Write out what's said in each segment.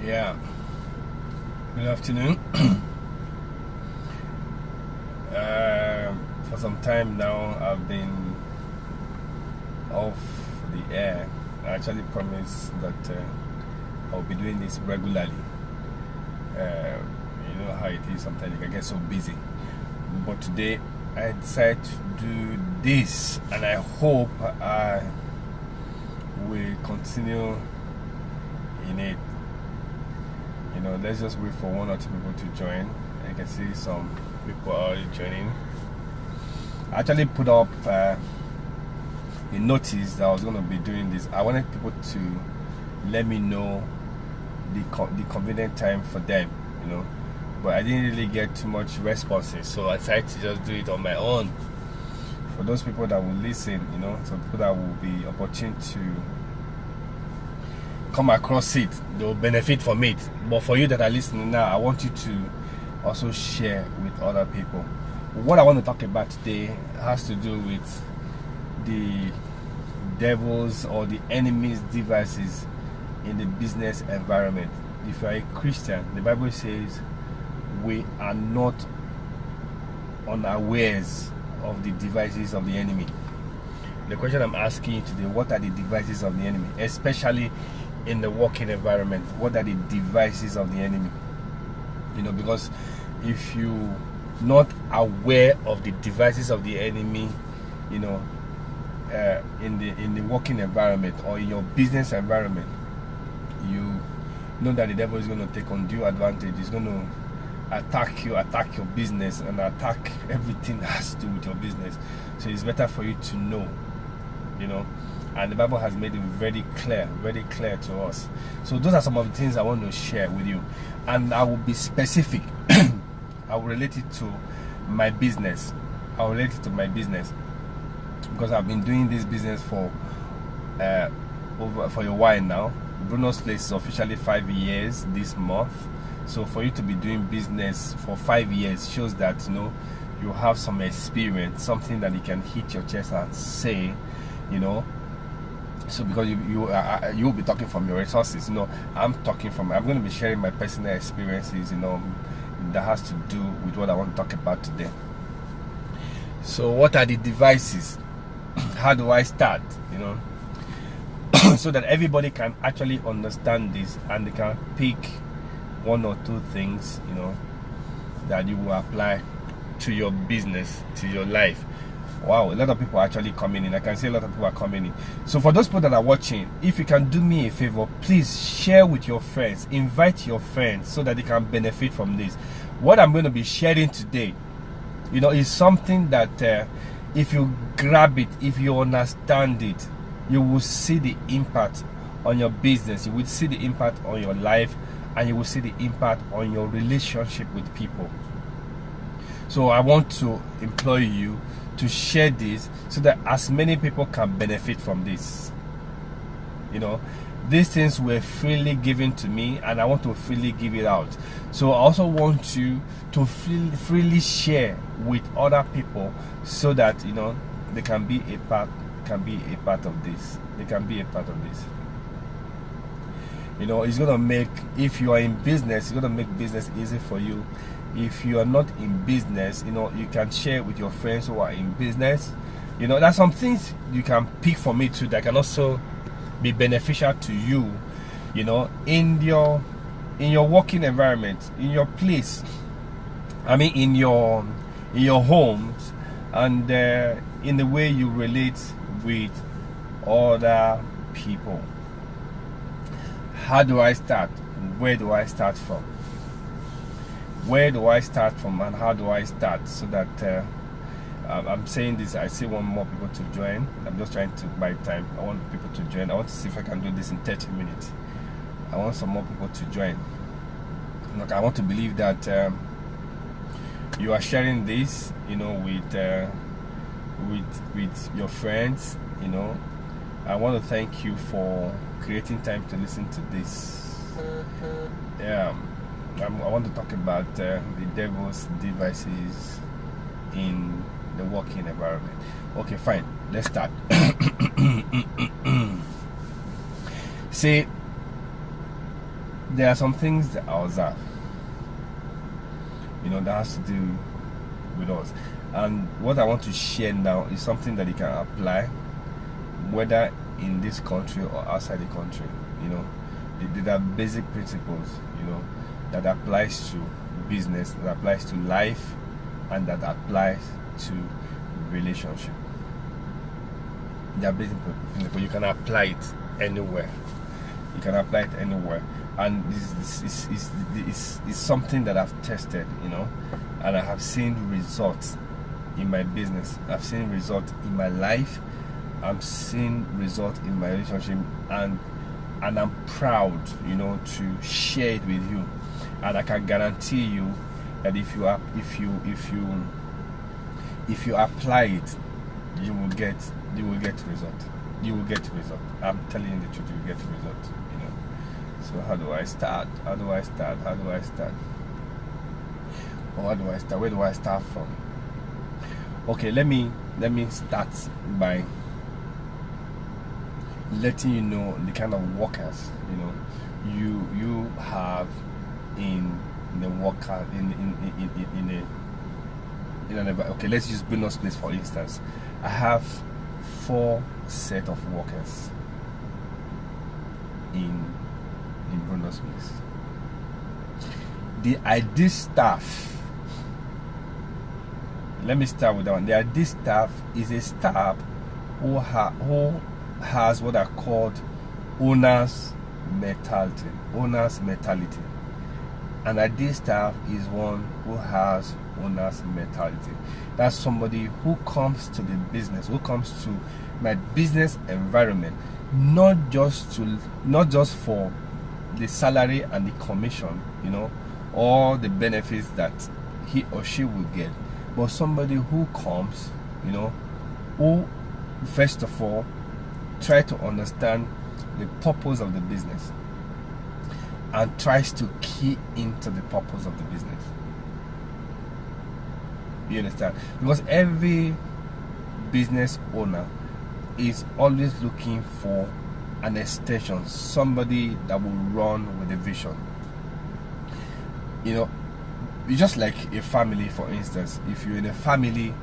Yeah, good afternoon. For some time now, I've been off the air. I actually promised that I'll be doing this regularly. You know how it is, sometimes you can get so busy. But today, I decided to do this, and I hope I will continue in it. You know, let's just wait for one or two people to join. I can see some people are already joining. I actually put up a notice that I was going to be doing this. I wanted people to let me know the convenient time for them, you know, but I didn't really get too much responses, so I decided to just do it on my own. For those people that will listen, you know, some people that will be opportune to come across it, they'll benefit from it. But for you that are listening now, I want you to also share with other people. What I want to talk about today has to do with the devil's or the enemy's devices in the business environment. If you are a Christian, the Bible says we are not unawares of the devices of the enemy. The question I'm asking you today, what are the devices of the enemy, especially in the working environment? What are the devices of the enemy? You know, because if you not aware of the devices of the enemy, you know, in the working environment or in your business environment, you know that the devil is going to take undue advantage. He's going to attack you, attack your business, and attack everything that has to do with your business. So it's better for you to know, you know. And the Bible has made it very clear to us. So those are some of the things I want to share with you, and I will be specific. I will relate it to my business. Because I've been doing this business for a while now. Bruno's Place is officially 5 years this month. So for you to be doing business for 5 years shows that, you know, you have some experience, something that you can hit your chest and say, you know. So because you'll be talking from your resources, you know, I'm going to be sharing my personal experiences, you know, that has to do with what I want to talk about today. So what are the devices? How do I start, you know, so that everybody can actually understand this and they can pick one or two things, you know, that you will apply to your business, to your life. Wow, a lot of people are actually coming in. I can see a lot of people are coming in. So for those people that are watching, if you can do me a favor, please share with your friends, invite your friends so that they can benefit from this. What I'm going to be sharing today, you know, is something that if you grab it, if you understand it, you will see the impact on your business, you will see the impact on your life, and you will see the impact on your relationship with people. So I want to implore you to share this so that as many people can benefit from this. You know, these things were freely given to me, and I want to freely give it out. So I also want you to freely share with other people so that, you know, they can be a part of this. They can be a part of this. You know, it's gonna make, if you are in business, it's gonna make business easy for you. If you are not in business, you know, you can share with your friends who are in business. You know, there's some things you can pick from me too that can also be beneficial to you, you know, in your working environment, in your place, I mean in your homes, and in the way you relate with other people. How do I start? Where do I start from? And how do I start? So that I'm saying this, I still want more people to join. I'm just trying to buy time. I want people to join. I want to see if I can do this in 30 minutes. I want some more people to join. Look, I want to believe that you are sharing this, you know, with your friends. You know, I want to thank you for creating time to listen to this. Yeah, I want to talk about the devil's devices in the working environment. Okay, fine. Let's start. See, there are some things that I observe, that has to do with us. And what I want to share now is something that you can apply, whether in this country or outside the country. There are basic principles, that applies to business, that applies to life, and that applies to relationship. There are basic principles. You can apply it anywhere. And this is something that I've tested, and I have seen results in my business. I've seen results in my life. I'm seeing results in my relationship, and I'm proud, to share it with you. And I can guarantee you that if you apply it, you will get result. You will get result. I'm telling you the truth. You will get result. So how do I start? Or where do I start from? Okay, let me start by letting you know the kind of workers you have in the worker okay, let's use Bruno's Place for instance. I have 4 set of workers in Bruno's Place. The ideal staff, let me start with that one. The ideal staff is a staff who has what are called owner's mentality. An ideal staff is one who has owner's mentality. That's somebody who comes to the business, who comes to my business environment, not just for the salary and the commission, or the benefits that he or she will get, but somebody who comes, who first of all try to understand the purpose of the business and tries to key into the purpose of the business. You understand? Because every business owner is always looking for an extension, somebody that will run with a vision. It's just like a family, for instance. If you're in a family,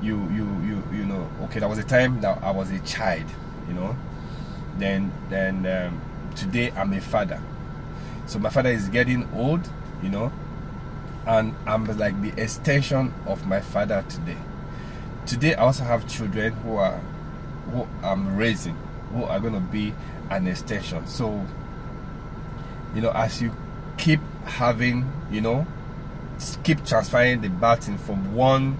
okay, there was a time that I was a child, then today I'm a father. So my father is getting old, and I'm like the extension of my father today. Today I also have children who I'm raising, who are going to be an extension. So, as you keep having, keep transferring the baton from one,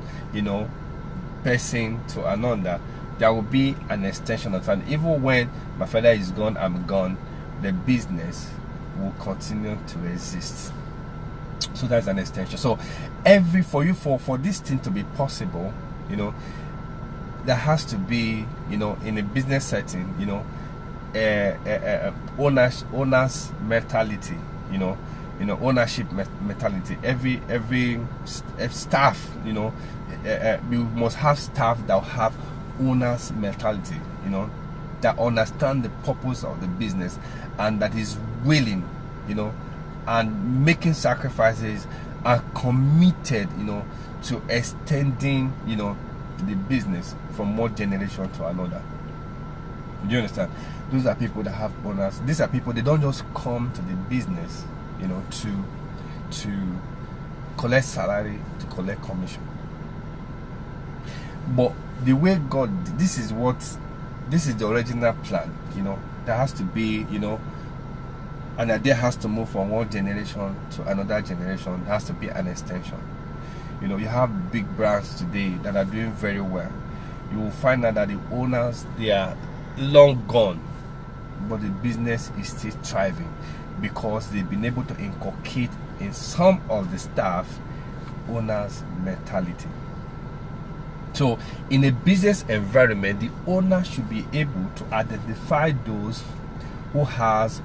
person to another, there will be an extension of time. Even when my father is gone, I'm gone, the business will continue to exist. So that's an extension. So for this thing to be possible, there has to be, in a business setting, owner's mentality, ownership mentality. Every staff, you must have staff that have owner's mentality, that understand the purpose of the business and that is willing, and making sacrifices, are committed, to extending, the business from one generation to another. Do you understand? Those are people that have owners. These are people, they don't just come to the business, to collect salary, to collect commission. But the way God, this is the original plan, there has to be, and idea has to move from one generation to another generation. There has to be an extension. You have big brands today that are doing very well. You will find out that the owners, they are long gone, but the business is still thriving because they've been able to inculcate in some of the staff owner's mentality. So in a business environment, the owner should be able to identify those who has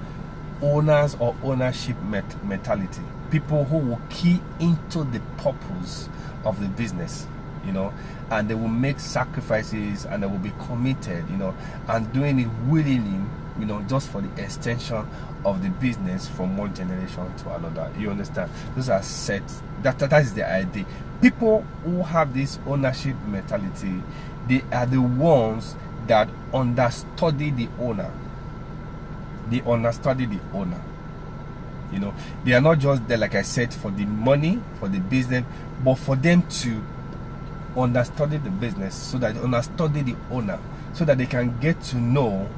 owners or ownership mentality, people who will key into the purpose of the business, and they will make sacrifices and they will be committed, and doing it willingly just for the extension of the business from one generation to another. You understand? Those are set. That is the idea. People who have this ownership mentality, they are the ones that understudy the owner. They understudy the owner. They are not just there, like I said, for the money, for the business, but for them to understudy the business, so that they understudy the owner, so that they can get to know,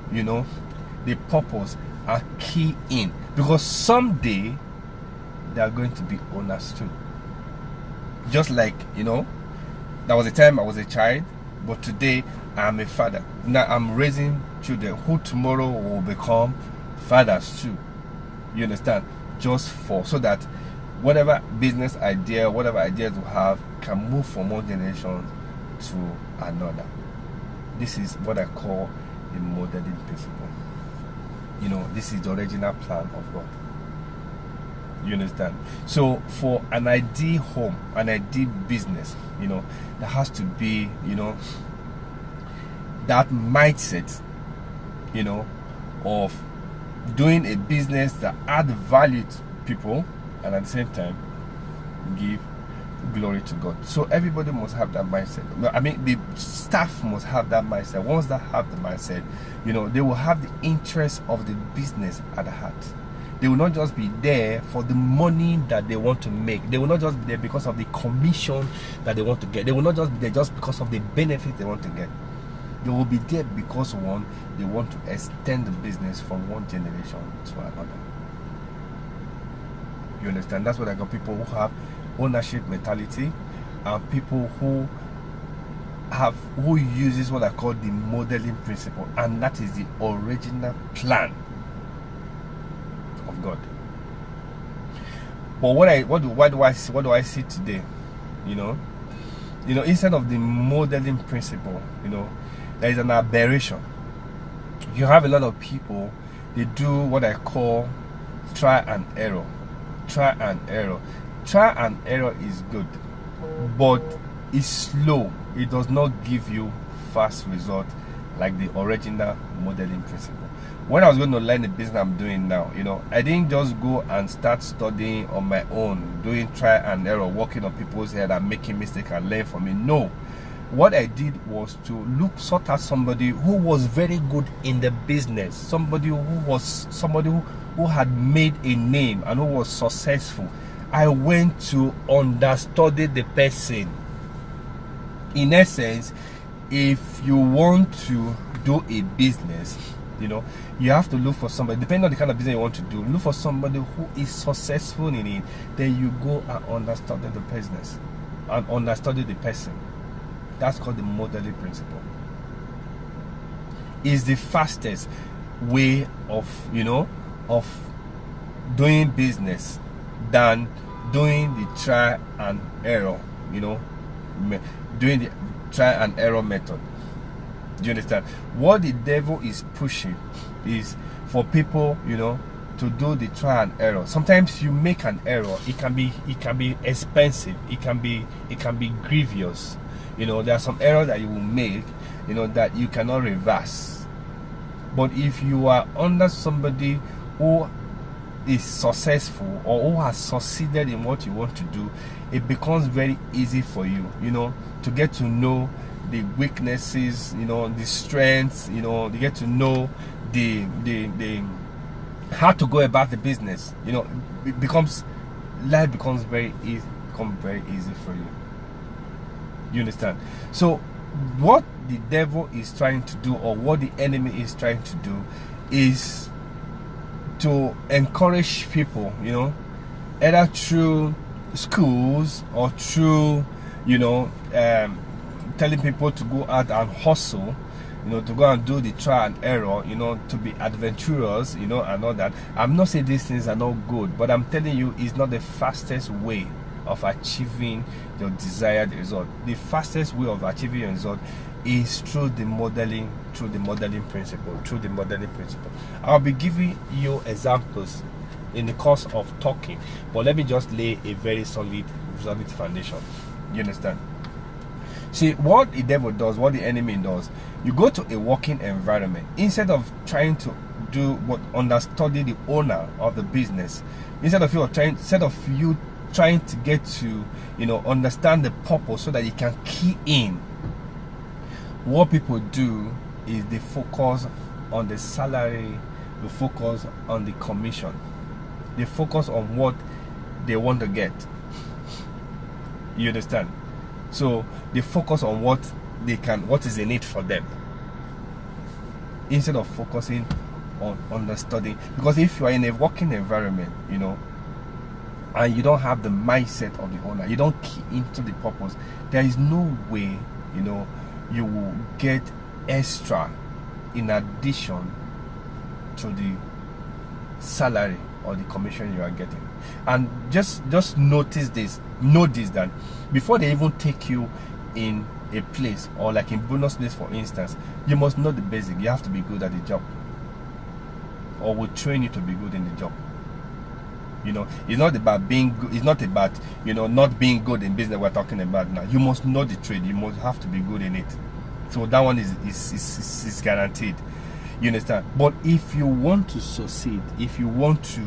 the purpose and key in. Because someday they are going to be owners too. Just like, there was a time I was a child, but today I am a father. Now I'm raising children who tomorrow will become fathers too. You understand? Just so that whatever business idea, whatever ideas we have, can move from one generation to another. This is what I call the modeling principle. This is the original plan of God. You understand? So for an ideal home, an ideal business, there has to be, that mindset, of doing a business that add value to people and at the same time give glory to God. So everybody must have that mindset. I mean, the staff must have that mindset. Once they have the mindset, they will have the interest of the business at the heart. They will not just be there for the money that they want to make. They will not just be there because of the commission that they want to get. They will not just be there just because of the benefit they want to get. They will be there because, one, they want to extend the business from one generation to another. You understand? That's what I got. People who have ownership mentality, and people who uses what I call the modeling principle, and that is the original plan of God. But what do I see today? Instead of the modeling principle, there is an aberration. You have a lot of people, they do what I call try and error. Try and error. Try and error is good, but it's slow. It does not give you fast result like the original modeling principle. When I was going to learn the business I'm doing now, I didn't just go and start studying on my own, doing try and error, working on people's head and making mistakes and learn from it. No. What I did was to sort out somebody who was very good in the business, somebody who had made a name and who was successful. I went to understudy the person. In essence, if you want to do a business, you have to look for somebody, depending on the kind of business you want to do, look for somebody who is successful in it. Then you go and understudy the business and understudy the person. That's called the modeling principle. It's the fastest way of doing business than doing the try and error, doing the try and error method. Do you understand? What the devil is pushing is for people, to do the try and error. Sometimes you make an error, it can be expensive, it can be grievous. There are some errors that you will make, that you cannot reverse. But if you are under somebody who is successful or who has succeeded in what you want to do, it becomes very easy for you, to get to know the weaknesses, the strengths, you get to know the how to go about the business. Life becomes very easy for you. You understand? So what the devil is trying to do, or what the enemy is trying to do, is to encourage people, either through schools or through, telling people to go out and hustle, to go and do the try and error, to be adventurous, and all that. I'm not saying these things are not good, but I'm telling you, it's not the fastest way of achieving your desired result. The fastest way of achieving your result is through the modeling principle. I'll be giving you examples in the course of talking, but let me just lay a very solid foundation. You understand? See, what the devil does, what the enemy does, you go to a working environment, instead of trying to do what understudy the owner of the business, instead of you trying to get to, you know, understand the purpose so that you can key in. What people do is they focus on the salary, they focus on the commission, they focus on what they want to get. You understand? So they focus on what is in it for them, instead of focusing on understanding. Because if you are in a working environment, you know, and you don't have the mindset of the owner, you don't key into the purpose, there is no way, you know, you will get extra in addition to the salary or the commission you are getting. And just notice that before they even take you in a place, or like in bonus place for instance, you must know the basic. You have to be good at the job, or we'll train you to be good in the job. You know, it's not about being good, it's not about, you know, not being good in business we're talking about now. You must know the trade, you must have to be good in it. So that one is guaranteed. You understand? But if you want to succeed, if you want to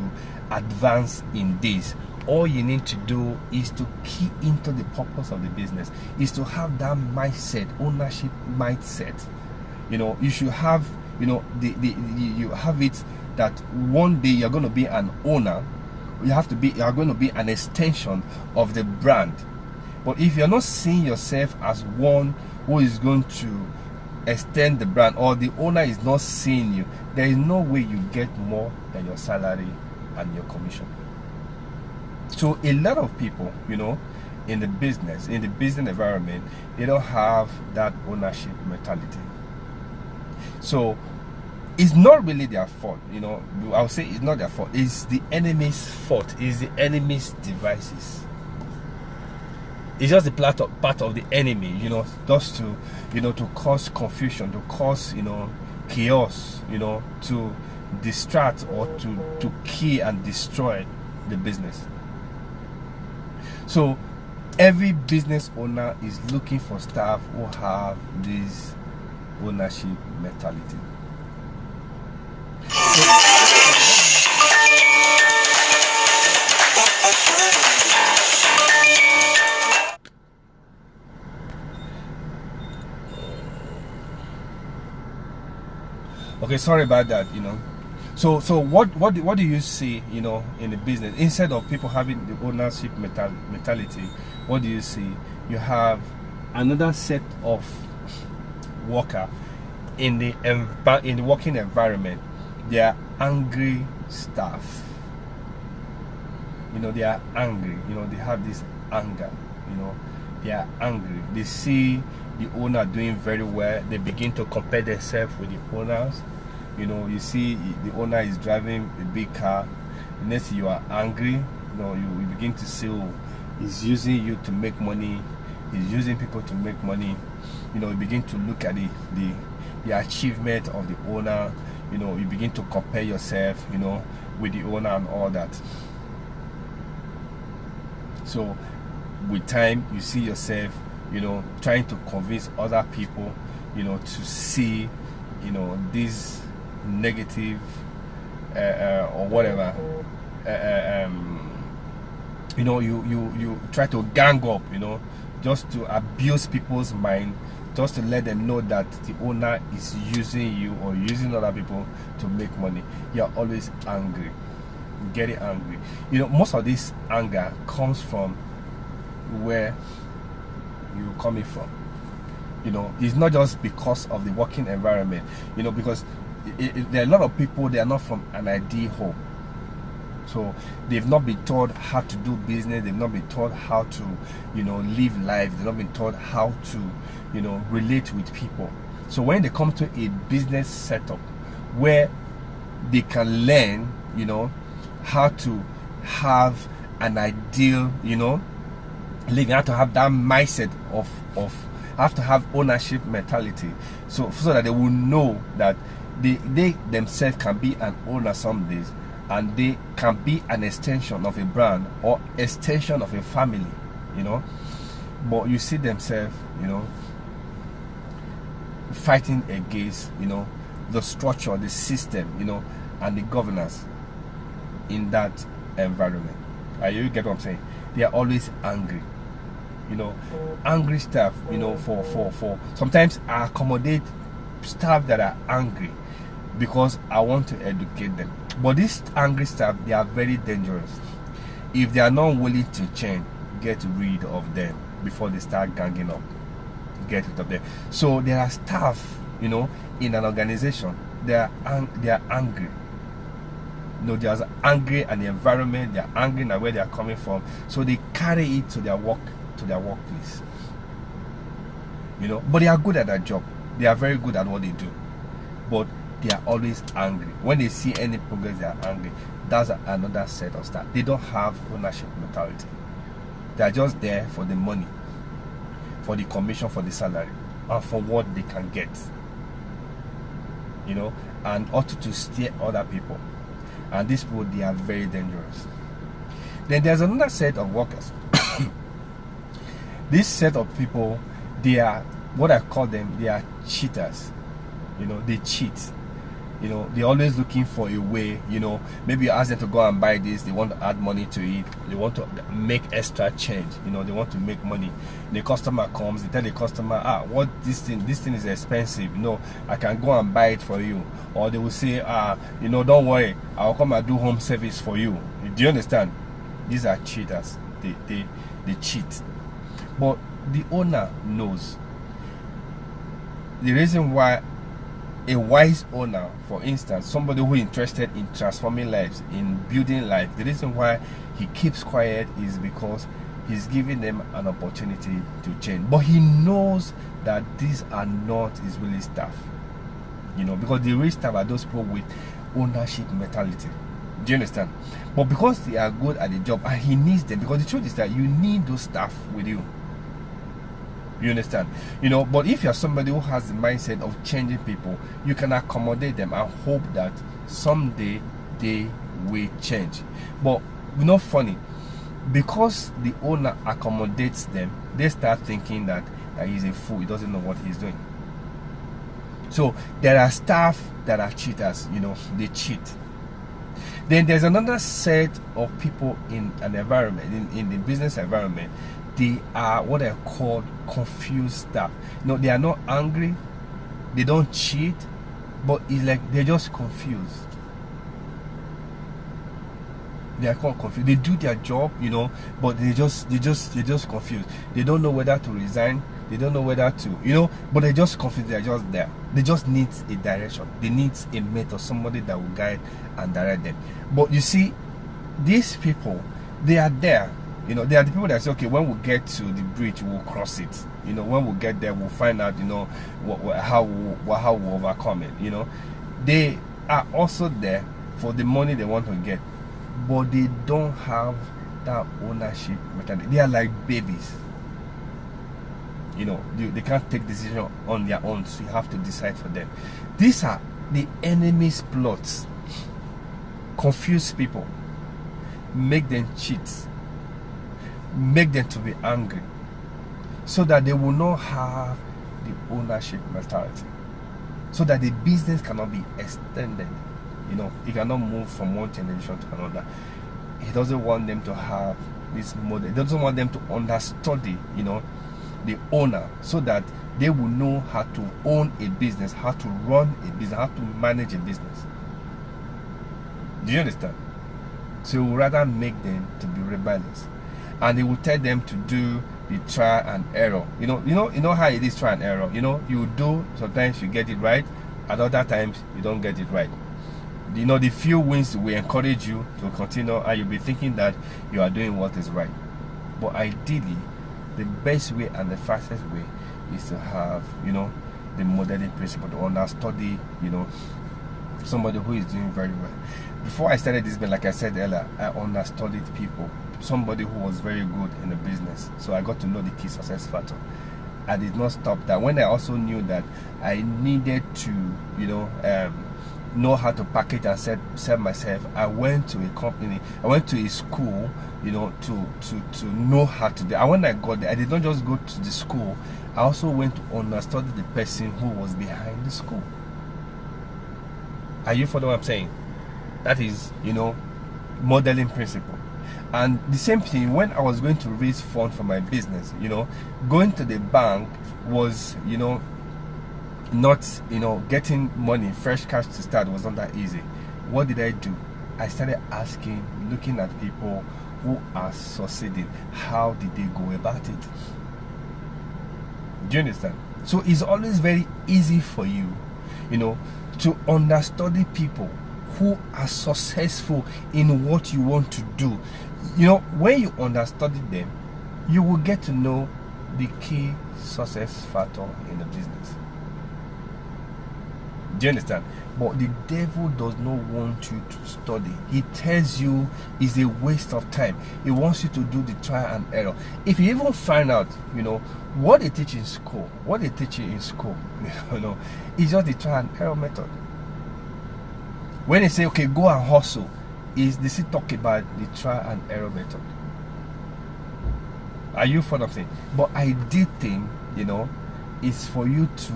advance in this, all you need to do is to key into the purpose of the business, is to have that mindset, ownership mindset. You know, you should have, you know, you have it that one day you're going to be an owner. You are going to be an extension of the brand. But if you're not seeing yourself as one who is going to extend the brand, or the owner is not seeing you, there is no way you get more than your salary and your commission. So a lot of people, you know, in the business environment, they don't have that ownership mentality. So it's not really their fault, you know. I'll say it's not their fault. It's the enemy's fault. It's the enemy's devices. It's just the part of the enemy, you know, just to, you know, to cause confusion, to cause, you know, chaos, you know, to distract or to kill and destroy the business. So every business owner is looking for staff who have this ownership mentality. Okay, sorry about that, you know. So what do you see, you know, in the business? Instead of people having the ownership mentality, what do you see? You have another set of worker in the working environment. They are angry staff. You know, they are angry. You know, they have this anger. You know, they are angry. They see the owner doing very well. They begin to compare themselves with the owners. You know, you see the owner is driving a big car. Next, you are angry. You know, you begin to see, oh, he's using you to make money. He's using people to make money. You know, you begin to look at the achievement of the owner. You know, you begin to compare yourself, you know, with the owner and all that. So with time, you see yourself, you know, trying to convince other people, you know, to see, you know, this negative or whatever, you know, you try to gang up, you know, just to abuse people's mind, just to let them know that the owner is using you or using other people to make money. You're always angry, getting angry. You know, most of this anger comes from where you're coming from. You know, it's not just because of the working environment, you know, because there are a lot of people, they are not from an ideal home. So they've not been taught how to do business, they've not been taught how to, you know, live life, they've not been taught how to, you know, relate with people. So when they come to a business setup where they can learn, you know, how to have an ideal, you know, living, how to have that mindset of have to have ownership mentality, so that they will know that they themselves can be an owner some days, and they can be an extension of a brand or extension of a family, you know. But you see themselves, you know, fighting against, you know, the structure, the system, you know, and the governors in that environment. You get what I'm saying? They are always angry. Angry staff, for sometimes I accommodate staff that are angry because I want to educate them. But these angry staff, they are very dangerous. If they are not willing to change, get rid of them before they start ganging up. Get rid of them. So there are staff, in an organization, they are angry. They are angry at the environment, they are angry at where they are coming from. So they carry it to their workplace. But they are good at their job. They are very good at what they do. But they are always angry. When they see any progress, they are angry. That's another set of stuff. They don't have ownership mentality. They are just there for the money, for the commission, for the salary, and for what they can get. And also to steer other people. And these people, they are very dangerous. Then there's another set of workers. This set of people, they are what I call them, they are cheaters. They cheat. They're always looking for a way. Maybe you ask them to go and buy this, they want to add money to it, they want to make extra change. They want to make money. The customer comes, they tell the customer, what this thing is expensive, I can go and buy it for you. Or they will say, don't worry, I'll come and do home service for you. Do you understand? These are cheaters. They cheat. But the owner knows. The reason why a wise owner, for instance, somebody who is interested in transforming lives, in building life, the reason why he keeps quiet is because he's giving them an opportunity to change. But he knows that these are not his real staff. Because the real staff are those people with ownership mentality. Do you understand? But because they are good at the job and he needs them, because the truth is that you need those staff with you. You understand? But if you're somebody who has the mindset of changing people, you can accommodate them and hope that someday they will change. But funny, because the owner accommodates them, they start thinking that he's a fool, he doesn't know what he's doing. So there are staff that are cheaters, they cheat. Then there's another set of people in an environment, in the business environment. They are what I call confused staff. They are not angry, they don't cheat, but it's like they're just confused. They are called confused. They do their job, but they're just confused. They don't know whether to resign. They don't know whether to, but they're just confused. They're just there. They just need a direction. They need a mate or somebody that will guide and direct them. But you see, these people, they are there. They are the people that say, okay, when we get to the bridge, we'll cross it. When we get there, we'll find out, how we overcome it. They are also there for the money they want to get, but they don't have that ownership mentality. They are like babies. They can't take decision on their own, so you have to decide for them. These are the enemy's plots. Confuse people, make them cheat, make them to be angry, so that they will not have the ownership mentality, so that the business cannot be extended. It cannot move from one generation to another. He doesn't want them to have this model. He doesn't want them to understudy, the owner, so that they will know how to own a business, how to run a business, how to manage a business. Do you understand? So he would rather make them to be rebellious, and he will tell them to do the trial and error. You know how it is, trial and error. You do, sometimes you get it right, at other times you don't get it right. The few wins will encourage you to continue, and you'll be thinking that you are doing what is right. But ideally, the best way and the fastest way is to have, the modeling principle, to understudy, somebody who is doing very well. Before I started this business, like I said earlier, I understudied people, somebody who was very good in the business. So I got to know the key success factor. I did not stop that. When I also knew that I needed to, know how to package and sell myself, I went to a company, I went to a school, to know how to do. And when I got there, I did not just go to the school, I also went to understudy the person who was behind the school. Are you following what I'm saying? That is, modeling principle. And the same thing when I was going to raise funds for my business, going to the bank was, not, getting money, fresh cash to start was not that easy. What did I do? I started asking, looking at people who are succeeding. How did they go about it? Do you understand? So it's always very easy for you, to understudy people who are successful in what you want to do. When you understudy them, you will get to know the key success factor in the business. Do you understand? But the devil does not want you to study. He tells you it's a waste of time. He wants you to do the trial and error. If you even find out, what they teach in school, is just the trial and error method. When they say, okay, go and hustle, they still talk about the trial and error method. Are you fond of saying? But I did think, is for you to,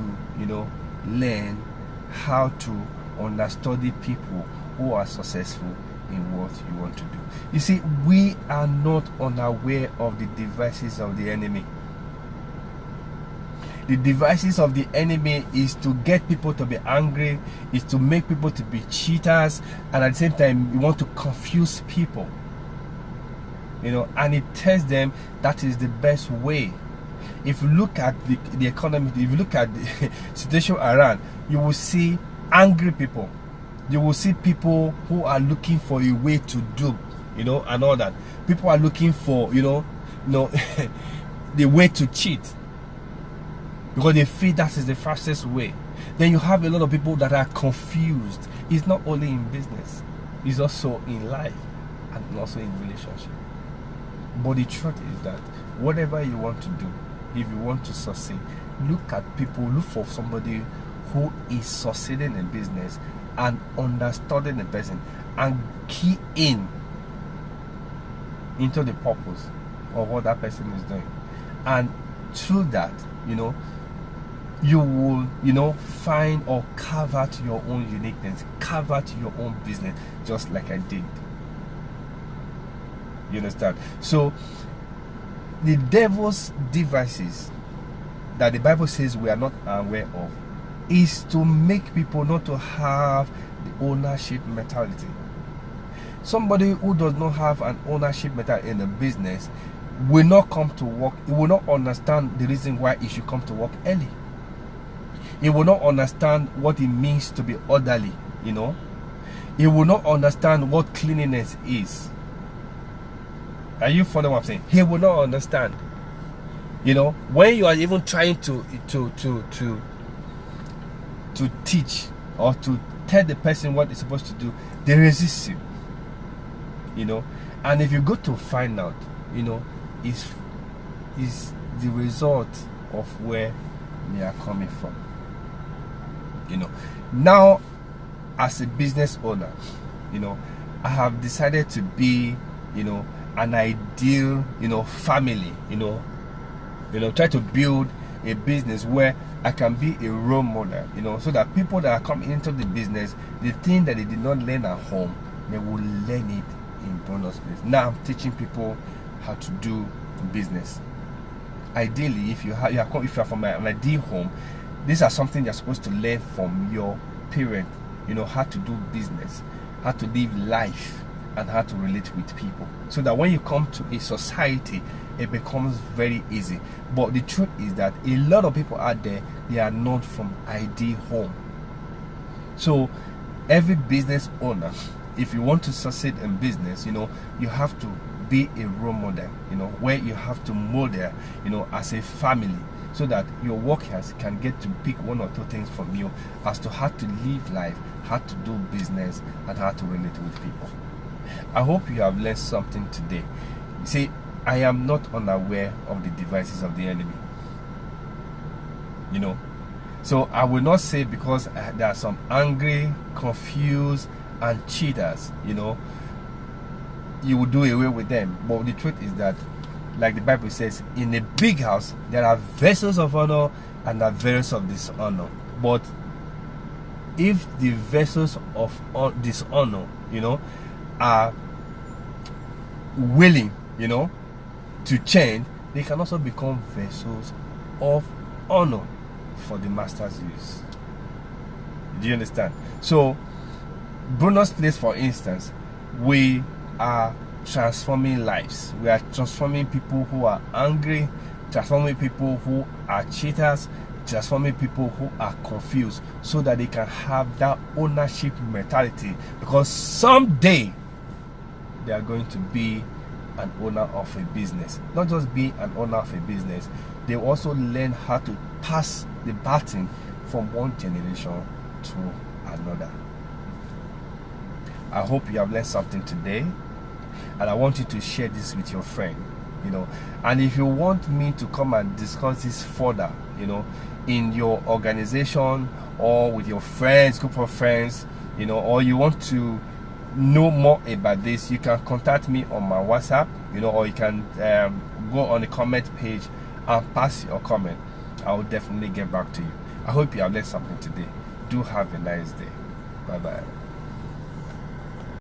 learn how to understudy people who are successful in what you want to do. You see, we are not unaware of the devices of the enemy. The devices of the enemy is to get people to be angry, is to make people to be cheaters, and at the same time you want to confuse people, and it tells them that is the best way. If you look at the economy, if you look at the situation around, you will see angry people. You will see people who are looking for a way to do, and all that. People are looking for, the way to cheat, because they feel that is the fastest way. Then you have a lot of people that are confused. It's not only in business, it's also in life and also in relationship. But the truth is that whatever you want to do, if you want to succeed, look for somebody who is succeeding in business and understanding the person and key into the purpose of what that person is doing. And through that, you will, find or carve out your own uniqueness, carve out your own business, just like I did. You understand? So the devil's devices that the Bible says we are not aware of is to make people not to have the ownership mentality. Somebody who does not have an ownership mentality in a business will not come to work. He will not understand the reason why he should come to work early. He will not understand what it means to be orderly. He will not understand what cleanliness is. Are you following what I'm saying? He will not understand. When you are even trying to teach or to tell the person what they're supposed to do, they resist you. And if you go to find out, is the result of where they are coming from. Now as a business owner, I have decided to be, an ideal, family, try to build a business where I can be a role model, so that people that are coming into the business, the thing that they did not learn at home, they will learn it in Bonus Place. Now I'm teaching people how to do business. Ideally, if you are from an ideal home, these are something you're supposed to learn from your parent. How to do business, how to live life, and how to relate with people, so that when you come to a society, it becomes very easy. But the truth is that a lot of people out there, they are not from ideal home. So every business owner, if you want to succeed in business, you have to be a role model, where you have to model, as a family, so that your workers can get to pick one or two things from you as to how to live life, how to do business, and how to relate with people. I hope you have learned something today. You see, I am not unaware of the devices of the enemy. So I will not say because there are some angry, confused, and cheaters, you will do away with them. But the truth is that, like the Bible says, in a big house there are vessels of honor and there are vessels of dishonor. But if the vessels of dishonor, are willing, to change, they can also become vessels of honor for the master's use. Do you understand? So Bruno's Place, for instance, we are transforming lives. We are transforming people who are angry, transforming people who are cheaters, transforming people who are confused, so that they can have that ownership mentality, because someday they are going to be an owner of a business. Not just be an owner of a business, they also learn how to pass the baton from one generation to another. I hope you have learned something today, and I want you to share this with your friend, and if you want me to come and discuss this further, in your organization or with your friends, group of friends, or you want to know more about this, you can contact me on my WhatsApp, or you can go on the comment page and pass your comment. I will definitely get back to you. I hope you have learned something today. Do have a nice day. Bye bye.